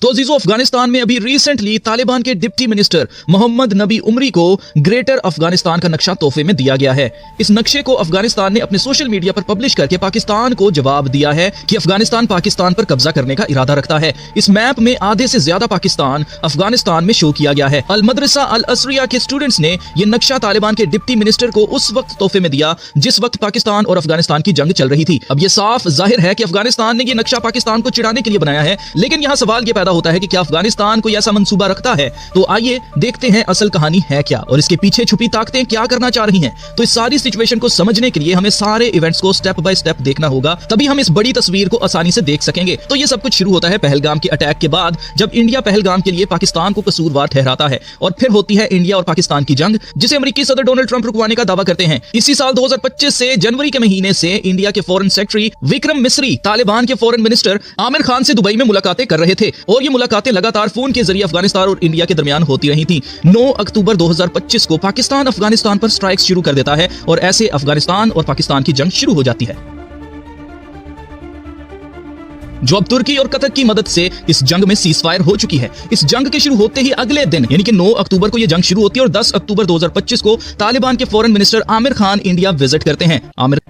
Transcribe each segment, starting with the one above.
तो अजीजों, अफगानिस्तान में अभी रिसेंटली तालिबान के डिप्टी मिनिस्टर मोहम्मद नबी उमरी को ग्रेटर अफगानिस्तान का नक्शा तोहफे में दिया गया है। इस नक्शे को अफगानिस्तान ने अपने सोशल मीडिया पर पब्लिश करके पाकिस्तान को जवाब दिया है कि अफगानिस्तान पाकिस्तान पर कब्जा करने का इरादा रखता है। इस मैप में आधे से ज्यादा पाकिस्तान अफगानिस्तान में शो किया गया है। अल मदरसा अल असरिया के स्टूडेंट्स ने यह नक्शा तालिबान के डिप्टी मिनिस्टर को उस वक्त तोहफे में दिया जिस वक्त पाकिस्तान और अफगानिस्तान की जंग चल रही थी। अब यह साफ जाहिर है कि अफगानिस्तान ने यह नक्शा पाकिस्तान को चिढ़ाने के लिए बनाया है, लेकिन यहां सवाल यह पैदा होता है कि क्या अफगानिस्तान कोई ऐसा मंसूबा रखता है? तो आइए देखते हैं असल कहानी है क्या और इसके पीछे छुपी ताकतें क्या करना चाह रही हैं। तो इस सारी सिचुएशन को समझने के लिए हमें सारे इवेंट्स को स्टेप बाय स्टेप देखना होगा, तभी हम इस बड़ी तस्वीर को आसानी से देख सकेंगे। तो ये सब कुछ शुरू होता है पहलगाम के अटैक के बाद, जब इंडिया पहलगाम के लिए पाकिस्तान को कसूरवार ठहराता है, और फिर होती है इंडिया और पाकिस्तान की जंग, जिसे अमेरिकी सदर डोनाल्ड ट्रंप रुकवाने का दावा करते हैं। इसी साल 2025 से जनवरी के महीने से इंडिया के फॉरेन सेक्रेटरी विक्रम मिस्री तालिबान के फॉरेन मिनिस्टर आमिर खान से दुबई में मुलाकातें कर रहे थे, और ये मुलाकातें लगातार फोन के जरिए अफगानिस्तान और इंडिया के दरमियान होती रही थी। 9 अक्टूबर 2025 को पाकिस्तान अफगानिस्तान पर स्ट्राइक्स शुरू कर देता है और ऐसे अफगानिस्तान और पाकिस्तान की जंग शुरू हो जाती है, जो अब तुर्की और कतर की मदद से इस जंग में सीजफायर हो चुकी है। इस जंग के शुरू होते ही अगले दिन यानी कि 9 अक्टूबर को यह जंग शुरू होती है और 10 अक्टूबर 2025 को तालिबान के foreign minister Aamir Khan India visit करते हैं।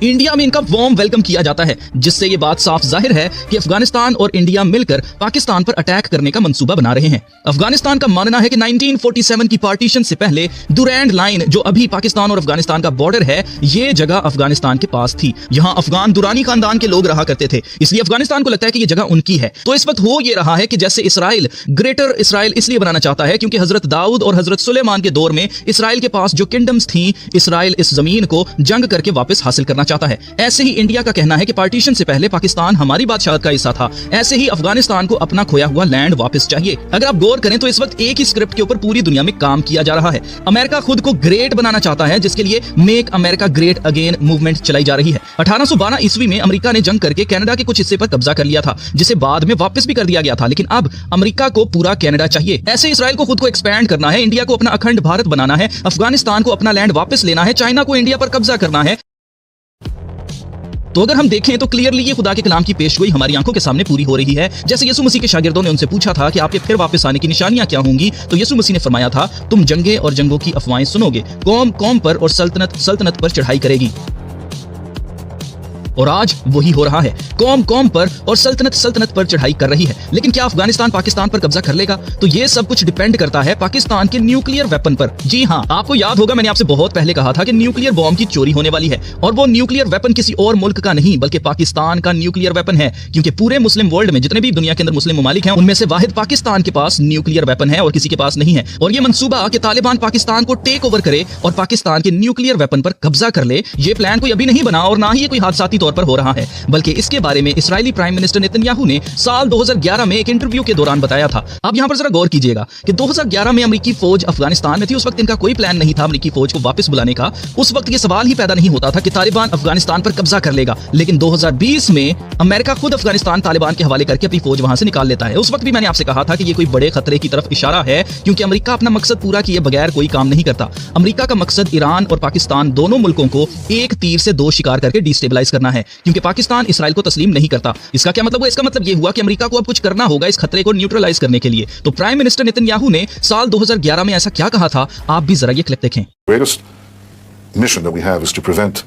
इंडिया में इनका वार्म वेलकम किया जाता है, जिससे यह बात साफ जाहिर है कि अफगानिस्तान और इंडिया मिलकर पाकिस्तान पर अटैक करने का मंसूबा बना रहे हैं। अफगानिस्तान का मानना है कि 1947 की पार्टीशन से पहले दुरैंड लाइन, जो अभी पाकिस्तान और अफगानिस्तान का बॉर्डर है, ये जगह अफगानिस्तान के पास थी। यहाँ अफगान दुरानी खानदान के लोग रहा करते थे, इसलिए अफगानिस्तान को लगता है कि जगह उनकी है। तो इस वक्त हो ये रहा है कि जैसे इसराइल ग्रेटर इसराइल इसलिए बनाना चाहता है क्योंकि हजरत दाऊद और हजरत सुलेमान के दौर में इसराइल के पास जो किंगडम्स थी, इसराइल इस जमीन को जंग करके वापस हासिल करना चाहता है। ऐसे ही इंडिया का कहना है कि पार्टीशन से पहले पाकिस्तान हमारी बादशाहत का हिस्सा था, ऐसे ही अफगानिस्तान को अपना खोया हुआ लैंड वापस चाहिए। अगर आप गौर करें तो इस वक्त एक ही स्क्रिप्ट के ऊपर पूरी दुनिया में काम किया जा रहा है। अमेरिका खुद को ग्रेट बनाना चाहता है, जिसके लिए make America great again movement चलाई जा रही है। 1812 ईस्वी में अमेरिका ने जंग करके कनाडा के कुछ हिस्से पर कब्जा कर लिया था, जिसे बाद में वापस भी कर दिया गया था, लेकिन अब अमेरिका को पूरा कनाडा चाहिए। ऐसे इसराइल को खुद को एक्सपैंड करना है, इंडिया को अपना अखंड भारत बनाना है, अफगानिस्तान को अपना लैंड वापस लेना है, चाइना को इंडिया पर कब्जा करना है। तो अगर हम देखें तो क्लियरली ये खुदा के कलाम की पेशगोई हमारी आंखों के सामने पूरी हो रही है। जैसे यीशु मसीह के शागिर्दों ने उनसे पूछा था कि आपके फिर वापस आने की निशानियां क्या होंगी, तो यीशु मसीह ने फरमाया था, तुम जंगे और जंगों की अफवाहें सुनोगे, कौम कौम पर और सल्तनत सल्तनत पर चढ़ाई करेगी। और आज वही हो रहा है, कौम कौम पर और सल्तनत सल्तनत पर चढ़ाई कर रही है। लेकिन क्या अफगानिस्तान पाकिस्तान पर कब्जा कर लेगा? तो ये सब कुछ डिपेंड करता है पाकिस्तान के न्यूक्लियर वेपन पर। जी हाँ, आपको याद होगा मैंने आपसे बहुत पहले कहा था कि न्यूक्लियर बॉम्ब की चोरी होने वाली है, और वो न्यूक्लियर वेपन किसी और मुल्क का नहीं बल्कि पाकिस्तान का न्यूक्लियर वेपन है, क्योंकि पूरे मुस्लिम वर्ल्ड में जितने भी दुनिया के अंदर मुस्लिम ममालिक हैं, उनमें से वाहिद पाकिस्तान के पास न्यूक्लियर वेपन है और किसी के पास नहीं है। और ये मंसूबा कि तालिबान पाकिस्तान को टेक ओवर करे और पाकिस्तान के न्यूक्लियर वेपन पर कब्जा कर ले, ये प्लान कोई अभी नहीं बना और ना ही ये कोई हादसाती तौर पर हो रहा है, बल्कि इसके बारे में इस्राएली प्राइम मिनिस्टर नेतन्याहू ने साल 2011 में एक इंटरव्यू के दौरान बताया था। अब यहां पर जरा गौर कीजिएगा कि 2011 में अमेरिकी फौज अफगानिस्तान में थी। उस वक्त इनका कोई प्लान नहीं था अमेरिकी फौज को वापस बुलाने का। उस वक्त ये सवाल ही पैदा नहीं होता था कि तालिबान अफगानिस्तान पर कब्जा कर लेगा। लेकिन 2020 में अमेरिका खुद अफगानिस्तान तालिबान के हवाले करके अपनी फौज वहां से निकाल लेता है। उस वक्त भी मैंने आपसे कहा था कि ये कोई बड़े खतरे की तरफ इशारा है, क्योंकि अमेरिका अपना मकसद पूरा किए बगैर कोई काम नहीं करता। अमेरिका का मकसद ईरान और पाकिस्तान दोनों मुल्कों को एक तीर से दो शिकार करके डिस्टेबलाइज करना है, क्योंकि पाकिस्तान इसराइल को तस्लीम नहीं करता। इसका क्या मतलब हुआ? इसका मतलब यह हुआ कि अमेरिका को अब कुछ करना होगा इस खतरे को न्यूट्रलाइज करने के लिए। तो प्राइम मिनिस्टर नेतन्याहू ने साल 2011 में ऐसा क्या कहा था, आप भी जरा ये क्लिप देखें। Greatest mission that we have is to prevent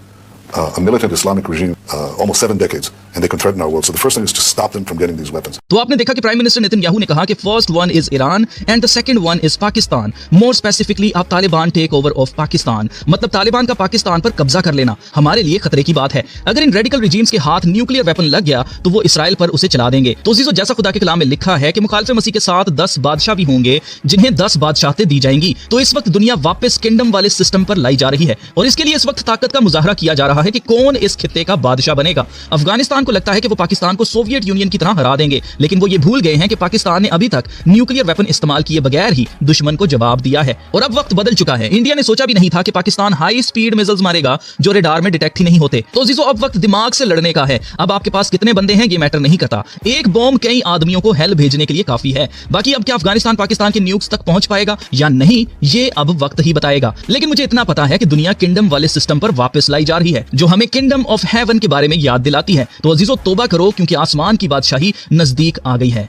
a militant Islamic regime almost 7 decades, and they can threaten our world. So the first thing is to stop them from getting these weapons. तो आपने देखा कि prime minister Netanyahu ने कहा कि first one is Iran and the second one is Pakistan. More specifically आप Taliban take over of Pakistan, मतलब तालिबान का पाकिस्तान पर कब्जा कर लेना हमारे लिए खतरे की बात है। अगर इन रेडिकल रिजीम्स के हाथ न्यूक्लियर वेपन लग गया तो वो इसराइल पर उसे चला देंगे। तो जीजो, जैसा खुदा के कलाम में लिखा है कि मुखालिफ मसीह के साथ 10 बादशाह भी होंगे जिन्हें 10 बादशाहतें दी जाएंगी। तो इस वक्त दुनिया वापस किंगडम वाले सिस्टम पर लाई जा रही है, और इसके लिए इस वक्त ताकत का मुजाहरा किया जा रहा है कि कौन इस खित्ते का बादशाह बनेगा। अफगानिस्तान को लगता है कि वो पाकिस्तान को सोवियत यूनियन की तरह हरा देंगे, लेकिन वो ये भूल गए हैं कि पाकिस्तान ने अभी तक न्यूक्लियर वेपन इस्तेमाल किए बगैर ही दुश्मन को जवाब दिया है। और अब वक्त बदल चुका है। इंडिया ने सोचा भी नहीं था कि पाकिस्तान हाई स्पीड मिसाइल्स मारेगा जो रेडार में डिटेक्ट ही नहीं होते। तो जीजो, अब वक्त दिमाग से लड़ने का है। अब आपके पास कितने बंदे हैं ये मैटर नहीं करता। एक बॉम्ब कई आदमियों को हेल भेजने के लिए काफी है। बाकी अब क्या अफगानिस्तान पाकिस्तान के न्यूक्स तक पहुंच पाएगा या नहीं, ये अब वक्त ही बताएगा। लेकिन मुझे इतना पता है कि दुनिया किंगडम वाले सिस्टम पर वापस लाई जा रही है, जो हमें किंगडम ऑफ हेवन के बारे में याद दिलाती है। तो अजीजों, तौबा करो, क्योंकि आसमान की बादशाही नजदीक आ गई है।